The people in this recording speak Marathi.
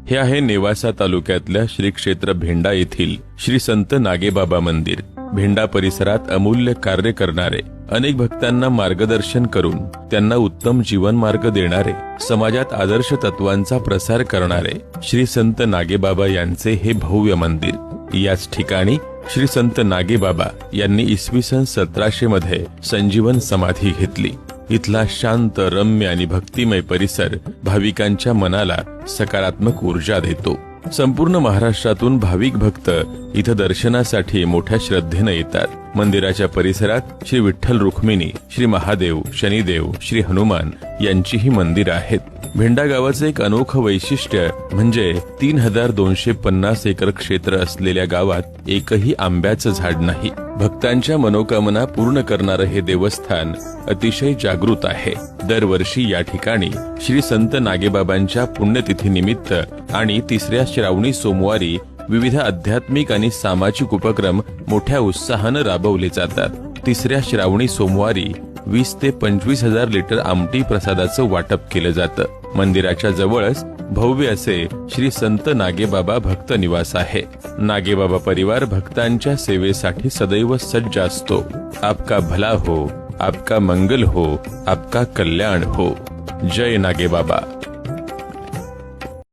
हे आहे नेवासा तालुक्यातल्या श्री क्षेत्र भेंडा येथील श्री संत नागेबाबा मंदिर। भेंडा परिसरात अमूल्य कार्य करणारे, अनेक भक्तांना मार्गदर्शन करून त्यांना उत्तम जीवन मार्ग देणारे, समाजात आदर्श तत्वांचा प्रसार करणारे श्री संत नागेबाबा यांचे हे भव्य मंदिर। याच ठिकाणी श्री संत नागेबाबा यांनी इसवी सन 1700 मध्ये संजीवन समाधी घेतली। इथला शांत, रम्य आणि भक्तिमय परिसर भाविकांच्या मनाला सकारात्मक ऊर्जा देतो। संपूर्ण महाराष्ट्रातून भाविक भक्त इथं दर्शनासाठी मोठ्या श्रद्धेने येतात। मंदिराच्या परिसरात श्री विठ्ठल रुक्मिणी, श्री महादेव, शनिदेव, श्री हनुमान यांचीही मंदिर आहेत। भेंडा गावाचे एक अनोखं वैशिष्ट्य म्हणजे 3250 एकर क्षेत्र असलेल्या गावात एकही आंब्याचं झाड नाही। भक्तांच्या मनोकामना पूर्ण करणारं हे देवस्थान अतिशय जागृत आहे। दरवर्षी या ठिकाणी श्री संत नागेबाबांच्या पुण्यतिथीनिमित्त आणि तिसऱ्या श्रावणी सोमवारी विविध आध्यात्मिक आणि सामाजिक उपक्रम मोठ्या उत्साहाने राबवले जातात। तिसऱ्या श्रावणी सोमवारी 20 ते 25 हजार लिटर आमटी प्रसादाचं वाटप केलं जातं। मंदिराच्या जवळच भव्य असे श्री संत नागेबाबा भक्त निवास आहे। नागेबाबा परिवार भक्तांच्या सेवेसाठी सदैव सज्ज असतो। आपका भला हो, आपका मंगल हो, आपका कल्याण हो। जय नागेबाबा।